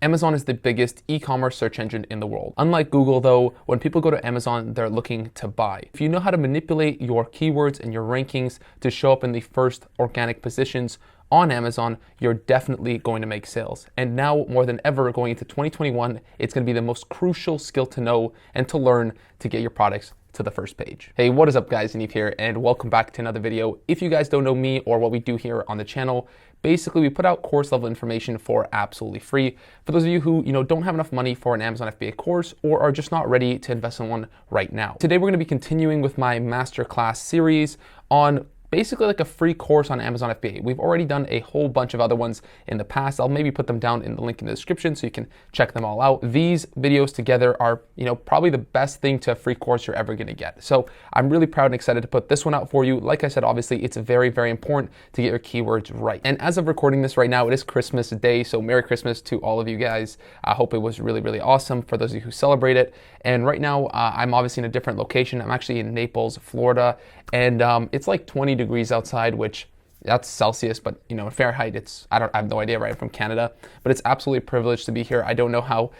Amazon is the biggest e-commerce search engine in the world. Unlike Google though, when people go to Amazon, they're looking to buy. If you know how to manipulate your keywords and your rankings to show up in the first organic positions on Amazon, you're definitely going to make sales. And now more than ever going into 2021, it's going to be the most crucial skill to know and to learn to get your products to the first page. Hey, what is up guys? Neve here and welcome back to another video. If you guys don't know me or what we do here on the channel, basically we put out course level information for absolutely free. For those of you who don't have enough money for an Amazon FBA course or are just not ready to invest in one right now. Today we're going to be continuing with my masterclass series on basically like a free course on Amazon FBA. We've already done a whole bunch of other ones in the past. I'll maybe put them down in the link in the description so you can check them all out. These videos together are, probably the best thing to a free course you're ever gonna get. So I'm really proud and excited to put this one out for you. Like I said, obviously it's very, very important to get your keywords right. And as of recording this right now, it is Christmas Day. So Merry Christmas to all of you guys. I hope it was really, really awesome for those of you who celebrate it. And right now I'm obviously in a different location. I'm actually in Naples, Florida. And it's like 20 degrees outside, which that's Celsius, but in Fahrenheit, I have no idea, right? I'm from Canada, but it's absolutely a privilege to be here. I don't know how,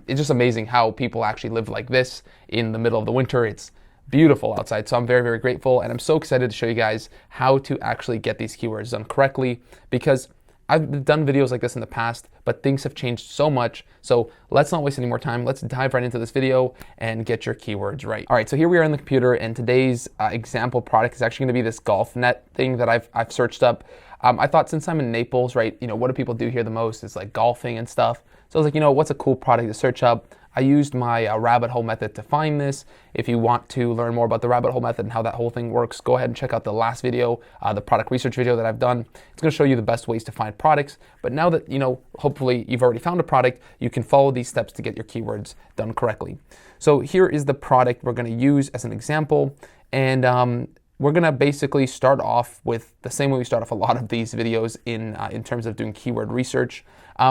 it's just amazing how people actually live like this in the middle of the winter. It's beautiful outside. So I'm very, very grateful. And I'm so excited to show you guys how to actually get these keywords done correctly, because I've done videos like this in the past, but things have changed so much. So let's not waste any more time. Let's dive right into this video and get your keywords right. All right, so here we are on the computer, and today's example product is actually gonna be this golf net thing that I've searched up. I thought since I'm in Naples, right, what do people do here the most? It's like golfing and stuff. So I was like, what's a cool product to search up? I used my rabbit hole method to find this. If you want to learn more about the rabbit hole method and how that whole thing works, go ahead and check out the last video, the product research video that I've done. It's gonna show you the best ways to find products. But now that, hopefully you've already found a product, you can follow these steps to get your keywords done correctly. So here is the product we're gonna use as an example. And we're gonna basically start off with the same way we start off a lot of these videos in terms of doing keyword research,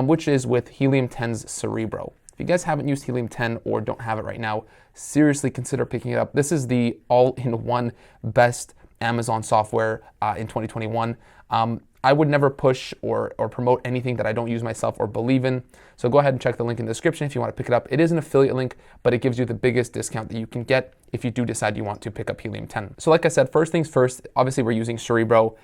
which is with Helium 10's Cerebro. If you guys haven't used Helium 10 or don't have it right now, seriously consider picking it up. This is the all-in-one best Amazon software in 2021. I would never push or promote anything that I don't use myself or believe in. So go ahead and check the link in the description if you want to pick it up. It is an affiliate link, but it gives you the biggest discount that you can get if you do decide you want to pick up Helium 10. So like I said, first things first, obviously we're using Cerebro.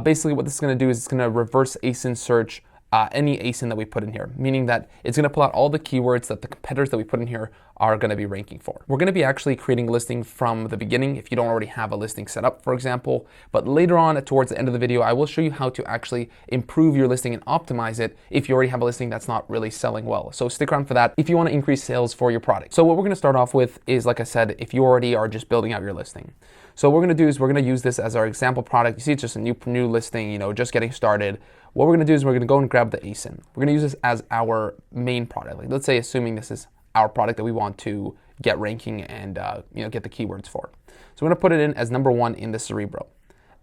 Basically what this is going to do is it's going to reverse ASIN search any ASIN that we put in here, meaning that it's going to pull out all the keywords that the competitors that we put in here are going to be ranking for. We're going to be actually creating a listing from the beginning if you don't already have a listing set up, for example. But later on, towards the end of the video, I will show you how to actually improve your listing and optimize it if you already have a listing that's not really selling well. So stick around for that if you want to increase sales for your product. So what we're going to start off with is, like I said, if you already are just building out your listing. So what we're going to do is we're going to use this as our example product. You see, it's just a new listing, just getting started. What we're going to do is we're going to go and grab the ASIN. We're going to use this as our main product. Like, let's say, assuming this is our product that we want to get ranking and get the keywords for. So we're going to put it in as number one in the Cerebro.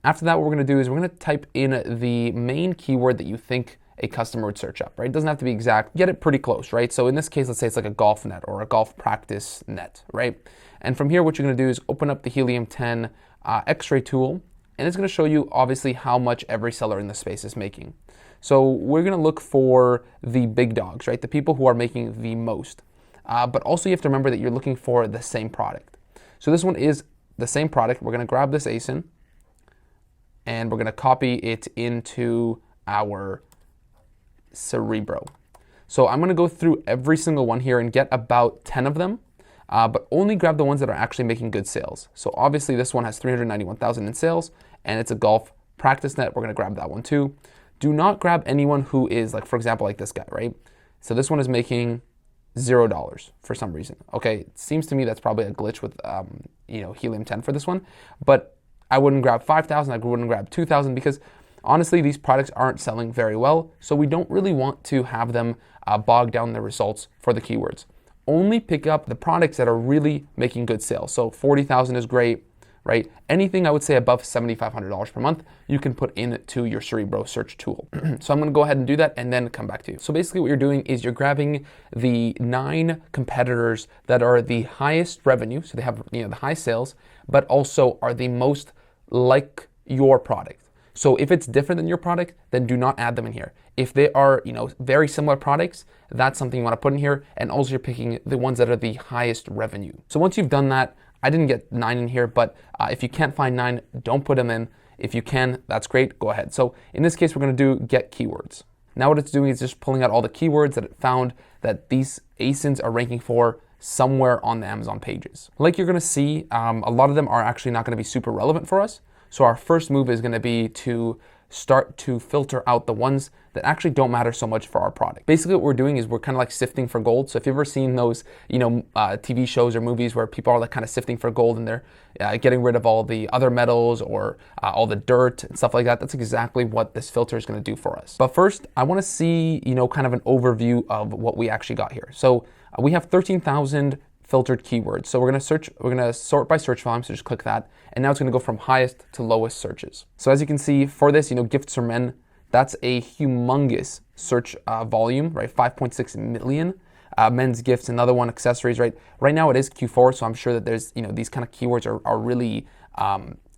After that, what we're going to do is we're going to type in the main keyword that you think a customer would search up, right? It doesn't have to be exact. Get it pretty close, right? So in this case, let's say it's like a golf net or a golf practice net, right? And from here, what you're going to do is open up the Helium 10 X-ray tool, and it's going to show you obviously how much every seller in the space is making. So we're going to look for the big dogs, right? The people who are making the most. But also you have to remember that you're looking for the same product. So this one is the same product. We're going to grab this ASIN and we're going to copy it into our Cerebro. So I'm going to go through every single one here and get about 10 of them. But only grab the ones that are actually making good sales. So obviously this one has 391,000 in sales and it's a golf practice net. We're going to grab that one too. Do not grab anyone who is like, for example, like this guy, right? So this one is making $0 for some reason. Okay, it seems to me that's probably a glitch with Helium 10 for this one, but I wouldn't grab 5,000, I wouldn't grab 2,000 because honestly, these products aren't selling very well. So we don't really want to have them bog down the results for the keywords. Only pick up the products that are really making good sales. So 40,000 is great, right? Anything I would say above $7,500 per month, you can put into your Cerebro search tool. So I'm going to go ahead and do that and then come back to you. So basically what you're doing is you're grabbing the 9 competitors that are the highest revenue. So they have the high sales, but also are the most like your product. So if it's different than your product, then do not add them in here. If they are, very similar products, that's something you want to put in here. And also you're picking the ones that are the highest revenue. So once you've done that, I didn't get 9 in here, but if you can't find 9, don't put them in. If you can, that's great, go ahead. So in this case, we're gonna do get keywords. Now what it's doing is just pulling out all the keywords that it found that these ASINs are ranking for somewhere on the Amazon pages. Like you're gonna see, a lot of them are actually not gonna be super relevant for us. So our first move is gonna be to start to filter out the ones that actually don't matter so much for our product. Basically what we're doing is we're kind of like sifting for gold. So if you've ever seen those, TV shows or movies where people are like kind of sifting for gold and they're getting rid of all the other metals or all the dirt and stuff like that, that's exactly what this filter is gonna do for us. But first, I wanna see, kind of an overview of what we actually got here. So we have 13,000 filtered keywords. So we're gonna sort by search volume, so just click that. And now it's gonna go from highest to lowest searches. So as you can see for this, gifts for men, that's a humongous search volume, right? 5.6 million. Men's gifts, another one, accessories, right? Right now it is Q4, so I'm sure that there's, these kind of keywords are really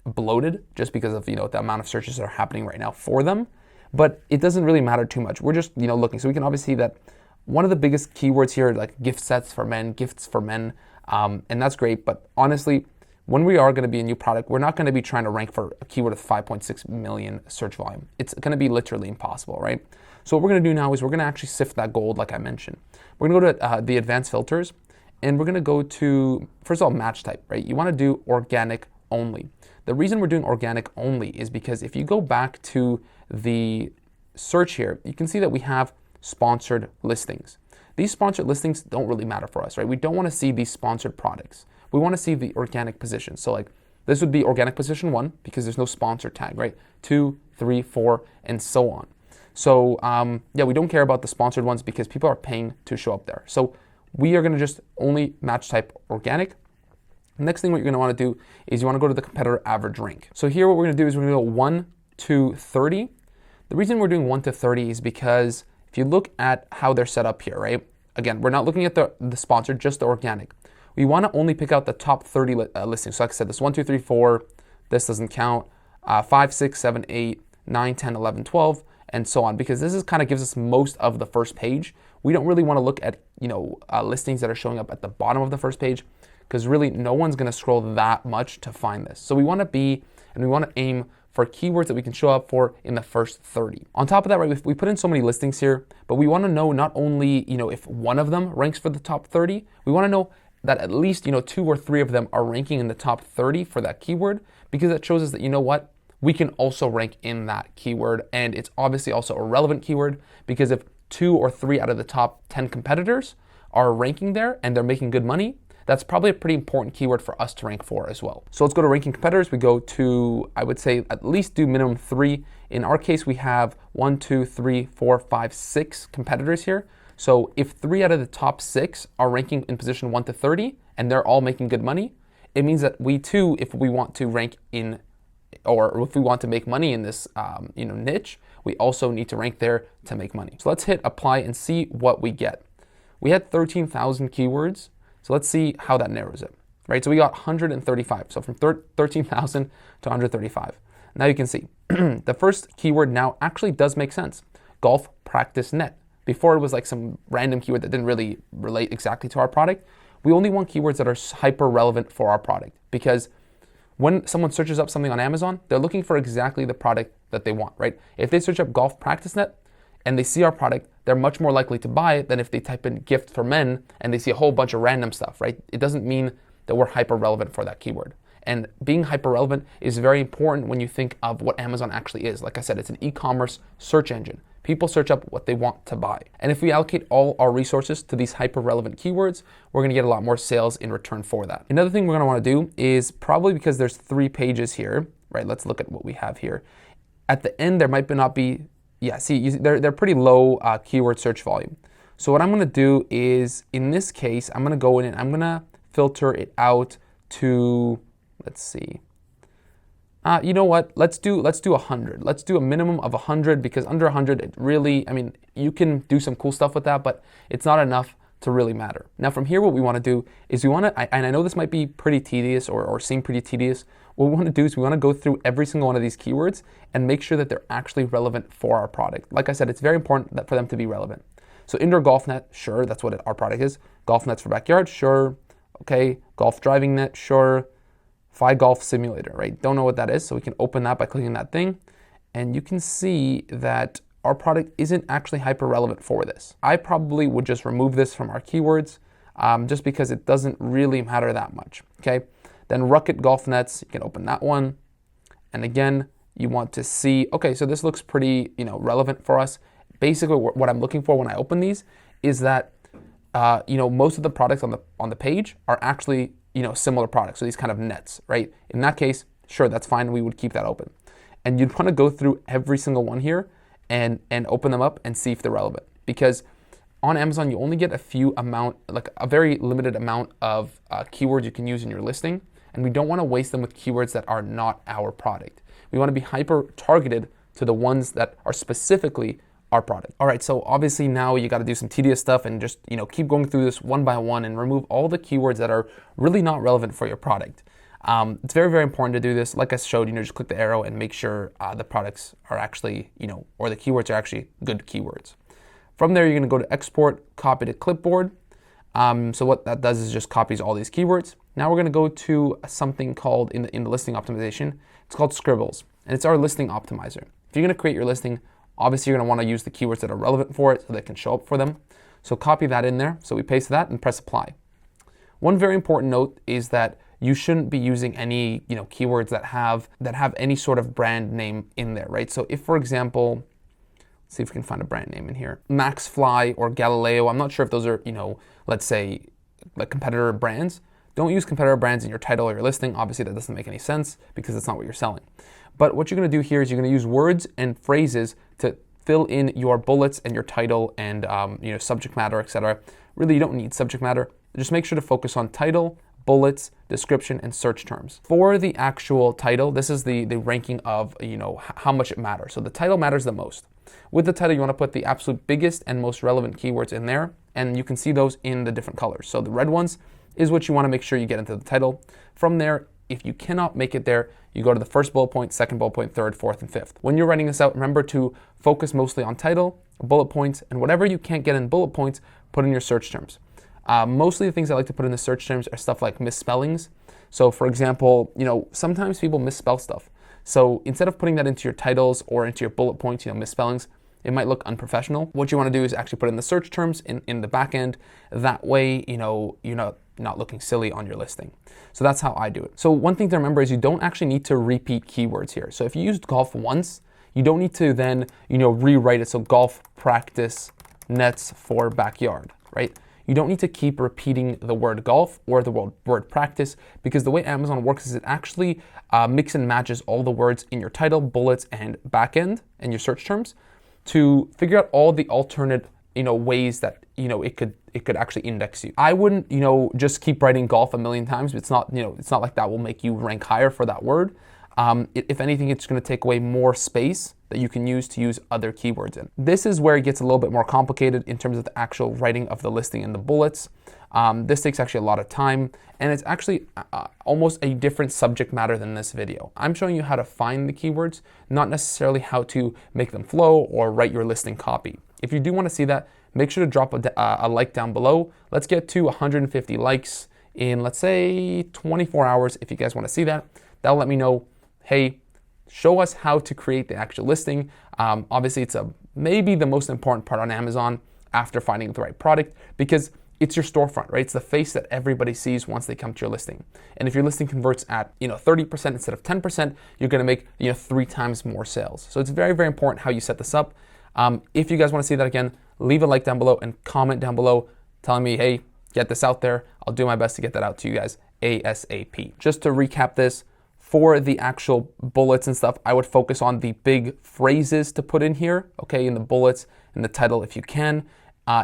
bloated just because of, the amount of searches that are happening right now for them. But it doesn't really matter too much. We're just, looking. So we can obviously see that one of the biggest keywords here, like gift sets for men, gifts for men, and that's great. But honestly, when we are going to be a new product, we're not going to be trying to rank for a keyword of 5.6 million search volume. It's going to be literally impossible, right? So what we're going to do now is we're going to actually sift that gold, like I mentioned. We're going to go to the advanced filters, and we're going to go to, first of all, match type, right? You want to do organic only. The reason we're doing organic only is because if you go back to the search here, you can see that we have sponsored listings. These sponsored listings don't really matter for us, right? We don't want to see these sponsored products. We want to see the organic position. So like this would be organic position 1 because there's no sponsor tag, right? 2, 3, 4, and so on. So we don't care about the sponsored ones because people are paying to show up there. So we are going to just only match type organic. Next thing what you're going to want to do is you want to go to the competitor average rank. So here what we're going to do is we're going to go 1 to 30. The reason we're doing 1 to 30 is because if you look at how they're set up here, right? Again, we're not looking at the sponsored, just the organic. We want to only pick out the top 30 listings. So like I said, this 1, 2, 3, 4, this doesn't count, 5, 6, 7, 8, 9, 10, 11, 12, and so on, because this is kind of gives us most of the first page. We don't really want to look at, listings that are showing up at the bottom of the first page, because really no one's going to scroll that much to find this. So we want to aim for keywords that we can show up for in the first 30. On top of that, right, we put in so many listings here, but we want to know not only, if one of them ranks for the top 30, we want to know that at least, 2 or 3 of them are ranking in the top 30 for that keyword, because that shows us that, we can also rank in that keyword. And it's obviously also a relevant keyword, because if 2 or 3 out of the top 10 competitors are ranking there and they're making good money, that's probably a pretty important keyword for us to rank for as well. So let's go to ranking competitors. We go to, I would say, at least do minimum 3. In our case, we have 1, 2, 3, 4, 5, 6 competitors here. So if 3 out of the top 6 are ranking in position 1 to 30 and they're all making good money, it means that we too, if we want to rank in, or if we want to make money in this niche, we also need to rank there to make money. So let's hit apply and see what we get. We had 13,000 keywords. So let's see how that narrows it, right? So we got 135. So from 13,000 to 135. Now you can see the first keyword now actually does make sense. Golf practice net. Before it was like some random keyword that didn't really relate exactly to our product. We only want keywords that are hyper relevant for our product, because when someone searches up something on Amazon, they're looking for exactly the product that they want, right? If they search up golf practice net and they see our product, they're much more likely to buy it than if they type in gift for men and they see a whole bunch of random stuff, right? It doesn't mean that we're hyper relevant for that keyword. And being hyper relevant is very important when you think of what Amazon actually is. Like I said, it's an e-commerce search engine. People search up what they want to buy. And if we allocate all our resources to these hyper relevant keywords, we're gonna get a lot more sales in return for that. Another thing we're gonna wanna do is, probably because there's 3 pages here, right? Let's look at what we have here. At the end, there might not be, they're pretty low keyword search volume. So what I'm gonna do is, in this case, I'm gonna go in and I'm gonna filter it out to, let's see. You know what? Let's do 100. Let's do a minimum of 100, because under 100, it really, you can do some cool stuff with that, but it's not enough to really matter. Now from here, what we want to do is and I know this might be pretty tedious or seem pretty tedious, what we want to do is we want to go through every single one of these keywords and make sure that they're actually relevant for our product. Like I said, it's very important for them to be relevant. So indoor golf net, sure, that's what our product is. Golf nets for backyard, sure. Okay, golf driving net, sure. Fi golf simulator, right? Don't know what that is, so we can open that by clicking that thing. And you can see that our product isn't actually hyper relevant for this. I probably would just remove this from our keywords just because it doesn't really matter that much, okay? Then Rucket golf nets, you can open that one. And again, you want to see, okay, so this looks pretty, relevant for us. Basically, what I'm looking for when I open these is that, most of the products on the page are actually, similar products. So these kind of nets, right? In that case, sure, that's fine. We would keep that open. And you'd want to go through every single one here and open them up and see if they're relevant. Because on Amazon, you only get a very limited amount of keywords you can use in your listing. And we don't want to waste them with keywords that are not our product. We want to be hyper targeted to the ones that are specifically our product. All right, so obviously now you got to do some tedious stuff and just, keep going through this one by one and remove all the keywords that are really not relevant for your product. It's very, very important to do this. Like I showed, just click the arrow and make sure the products are actually, or the keywords are actually good keywords. From there, you're going to go to export, copy to clipboard. So what that does is just copies all these keywords. Now we're going to go to something called in the listing optimization. It's called Scribbles, and it's our listing optimizer. If you're going to create your listing, obviously you're going to want to use the keywords that are relevant for it so that can show up for them. So copy that in there. So we paste that and press apply. One very important note is that you shouldn't be using any keywords that have any sort of brand name in there, right? So if, for example, let's see if we can find a brand name in here, MaxFly or Galileo. I'm not sure if those are let's say like competitor brands. Don't use competitor brands in your title or your listing. Obviously, that doesn't make any sense because that's not what you're selling. But what you're going to do here is you're going to use words and phrases to fill in your bullets and your title and subject matter, etc. Really, you don't need subject matter. Just make sure to focus on title, bullets, description, and search terms. For the actual title, this is the ranking of how much it matters. So the title matters the most. With the title, you want to put the absolute biggest and most relevant keywords in there, and you can see those in the different colors. So the red ones is what you want to make sure you get into the title. From there, if you cannot make it there, you go to the first bullet point, second bullet point, third, fourth, and fifth. When you're writing this out, remember to focus mostly on title, bullet points, and whatever you can't get in bullet points, put in your search terms. Mostly the things I like to put in the search terms are stuff like misspellings. So for example, sometimes people misspell stuff. So instead of putting that into your titles or into your bullet points, misspellings, it might look unprofessional. What you want to do is actually put in the search terms in the back end. That way, you're not looking silly on your listing. So that's how I do it. So one thing to remember is you don't actually need to repeat keywords here. So if you used golf once, you don't need to then, rewrite it. So golf practice nets for backyard, right? You don't need to keep repeating the word golf or the word practice, because the way Amazon works is it actually mix and matches all the words in your title, bullets, and backend and your search terms to figure out all the alternate ways that it could actually index you. I wouldn't just keep writing golf a million times. It's not like that will make you rank higher for that word. If anything, it's going to take away more space that you can use to use other keywords in. This is where it gets a little bit more complicated in terms of the actual writing of the listing and the bullets. This takes actually a lot of time, and it's actually almost a different subject matter than this video. I'm showing you how to find the keywords, not necessarily how to make them flow or write your listing copy. If you do want to see that, make sure to drop a like down below. Let's get to 150 likes in, let's say, 24 hours. If you guys want to see that, that'll let me know, hey, show us how to create the actual listing. Obviously, it's maybe the most important part on Amazon after finding the right product, because it's your storefront, right? It's the face that everybody sees once they come to your listing. And if your listing converts at 30% instead of 10%, you're going to make 3 times more sales. So it's very, very important how you set this up. If you guys want to see that again, leave a like down below and comment down below telling me, hey, get this out there. I'll do my best to get that out to you guys ASAP. Just to recap this, for the actual bullets and stuff, I would focus on the big phrases to put in here, okay, in the bullets, in the title if you can.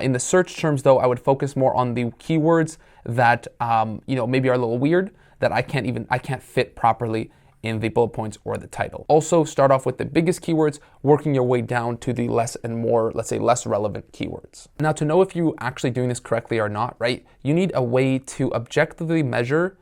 In the search terms though, I would focus more on the keywords that maybe are a little weird, that I can't fit properly in the bullet points or the title. Also, start off with the biggest keywords, working your way down to the less and more, let's say, less relevant keywords. Now, to know if you're actually doing this correctly or not, right, you need a way to objectively measure,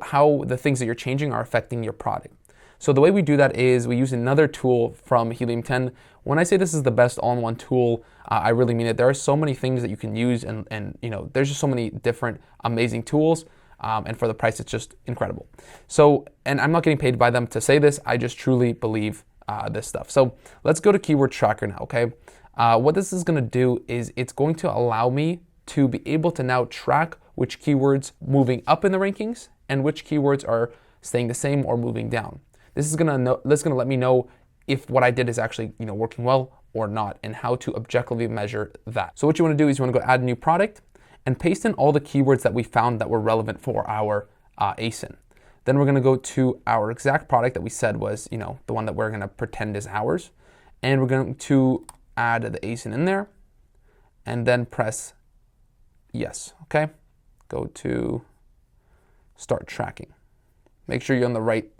how the things that you're changing are affecting your product. So the way we do that is we use another tool from Helium 10. When I say this is the best all-in-one tool, I really mean it. There are so many things that you can use, and there's just so many different amazing tools. And for the price, it's just incredible. So, and I'm not getting paid by them to say this. I just truly believe this stuff. So let's go to Keyword Tracker now, okay? What this is going to do is it's going to allow me to be able to now track which keywords moving up in the rankings and which keywords are staying the same or moving down. This is going to let me know if what I did is actually working well or not, and how to objectively measure that. So what you want to do is you want to go add a new product and paste in all the keywords that we found that were relevant for our ASIN. Then we're going to go to our exact product that we said was, the one that we're going to pretend is ours. And we're going to add the ASIN in there and then press yes, okay? Go to start tracking. Make sure you're on the right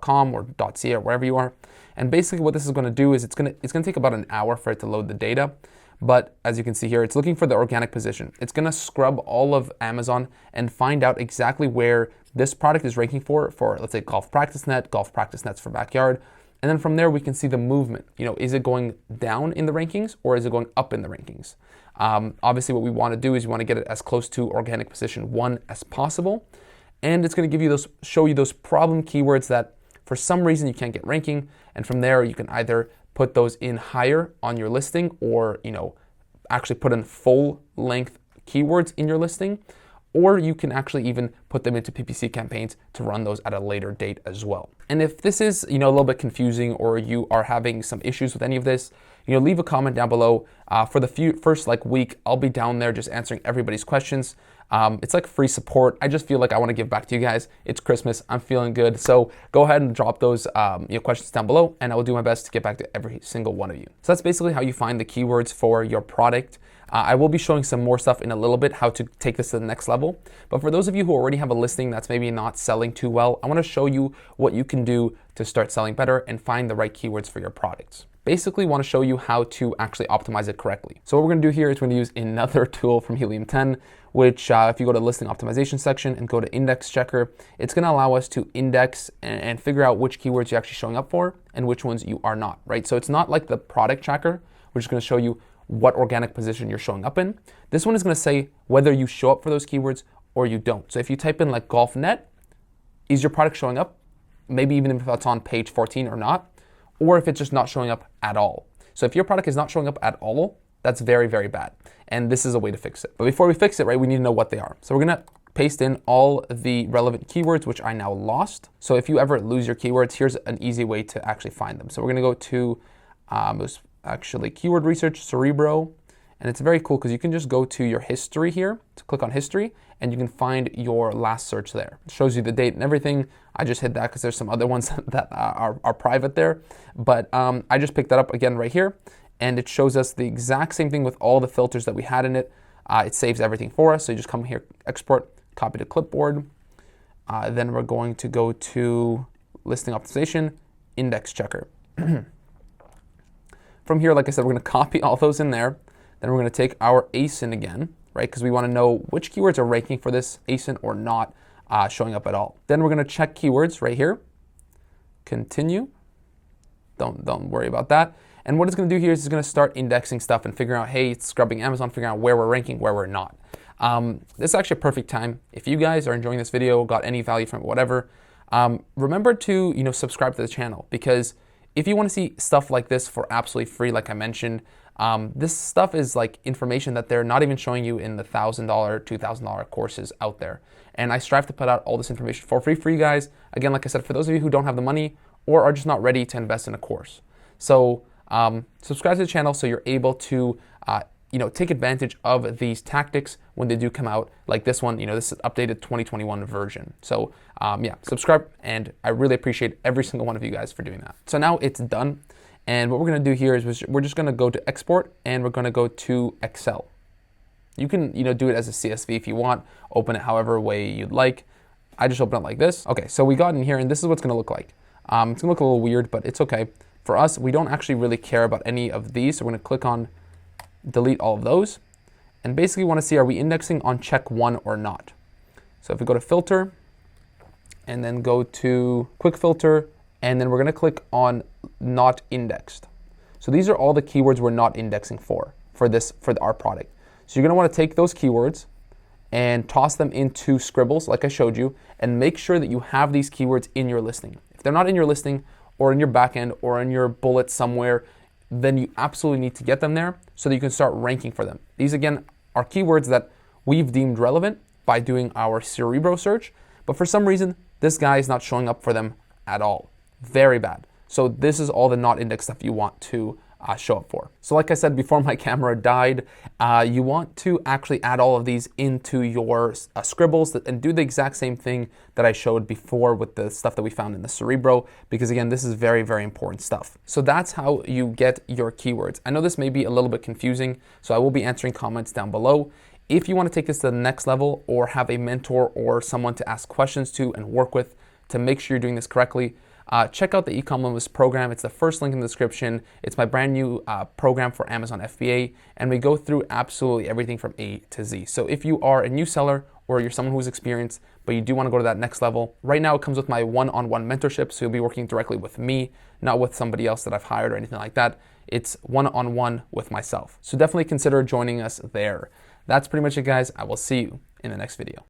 .com or .ca or wherever you are. And basically what this is going to do is it's going to take about an hour for it to load the data. But as you can see here, it's looking for the organic position. It's going to scrub all of Amazon and find out exactly where this product is ranking for let's say golf practice nets for backyard. And then from there, we can see the movement. Is it going down in the rankings or is it going up in the rankings? Obviously, what we want to do is we want to get it as close to organic position 1 as possible. And it's going to show you those problem keywords that for some reason you can't get ranking. And from there, you can either put those in higher on your listing or, actually put in full length keywords in your listing, or you can actually even put them into PPC campaigns to run those at a later date as well. And if this is, a little bit confusing or you are having some issues with any of this, leave a comment down below. For the first week, I'll be down there just answering everybody's questions. It's like free support. I just feel like I want to give back to you guys. It's Christmas. I'm feeling good. So go ahead and drop those questions down below, and I will do my best to get back to every single one of you. So that's basically how you find the keywords for your product. I will be showing some more stuff in a little bit, how to take this to the next level. But for those of you who already have a listing that's maybe not selling too well, I want to show you what you can do to start selling better and find the right keywords for your products. Basically want to show you how to actually optimize it correctly. So what we're going to do here is we're going to use another tool from Helium 10, which if you go to listing optimization section and go to index checker, it's going to allow us to index and figure out which keywords you're actually showing up for and which ones you are not, right? So it's not like the product tracker, which is going to show you what organic position you're showing up in. This one is going to say whether you show up for those keywords or you don't. So if you type in golf net, is your product showing up? Maybe even if it's on page 14 or not, or if it's just not showing up at all. So if your product is not showing up at all, that's very, very bad. And this is a way to fix it. But before we fix it, right, we need to know what they are. So we're going to paste in all the relevant keywords, which I now lost. So if you ever lose your keywords, here's an easy way to actually find them. So we're going to go to keyword research, Cerebro. And it's very cool because you can just go to your history here, to click on history, and you can find your last search there. It shows you the date and everything. I just hid that because there's some other ones that are private there. But I just picked that up again right here, and it shows us the exact same thing with all the filters that we had in it. It saves everything for us. So you just come here, export, copy to clipboard. Then we're going to go to listing optimization, index checker. From here, like I said, we're going to copy all those in there. Then we're going to take our ASIN again, right? Because we want to know which keywords are ranking for this ASIN or not showing up at all. Then we're going to check keywords right here. Continue. Don't worry about that. And what it's going to do here is it's going to start indexing stuff and figuring out, hey, it's scrubbing Amazon, figuring out where we're ranking, where we're not. This is actually a perfect time. If you guys are enjoying this video, got any value from it, whatever, remember to subscribe to the channel, because if you want to see stuff like this for absolutely free, like I mentioned, this stuff is like information that they're not even showing you in the $1,000, $2,000 courses out there. And I strive to put out all this information for free for you guys. Again, like I said, for those of you who don't have the money or are just not ready to invest in a course. So subscribe to the channel so you're able to take advantage of these tactics when they do come out, like this one. This is updated 2021 version. So yeah, subscribe, and I really appreciate every single one of you guys for doing that. So now it's done. And what we're going to do here is we're just going to go to export, and we're going to go to Excel. You can do it as a CSV if you want, open it however way you'd like. I just open it like this. Okay, so we got in here and this is what's gonna look like. It's gonna look a little weird, but it's okay. For us, we don't actually really care about any of these. So we're gonna click on delete all of those. And basically wanna see, are we indexing on check 1 or not? So if we go to filter and then go to quick filter, and then we're gonna click on not indexed. So these are all the keywords we're not indexing for our product. So you're gonna wanna take those keywords and toss them into scribbles like I showed you, and make sure that you have these keywords in your listing. If they're not in your listing or in your backend or in your bullets somewhere, then you absolutely need to get them there so that you can start ranking for them. These again are keywords that we've deemed relevant by doing our Cerebro search, but for some reason, this guy is not showing up for them at all. Very bad. So this is all the not indexed stuff you want to show up for. So like I said before my camera died, you want to actually add all of these into your scribbles and do the exact same thing that I showed before with the stuff that we found in the Cerebro, because again, this is very, very important stuff. So that's how you get your keywords. I know this may be a little bit confusing, so I will be answering comments down below. If you want to take this to the next level or have a mentor or someone to ask questions to and work with to make sure you're doing this correctly, check out the Ecom Limitless program. It's the first link in the description. It's my brand new program for Amazon FBA, and we go through absolutely everything from A to Z. So if you are a new seller or you're someone who's experienced, but you do want to go to that next level, right now it comes with my one-on-one mentorship, so you'll be working directly with me, not with somebody else that I've hired or anything like that. It's one-on-one with myself. So definitely consider joining us there. That's pretty much it, guys. I will see you in the next video.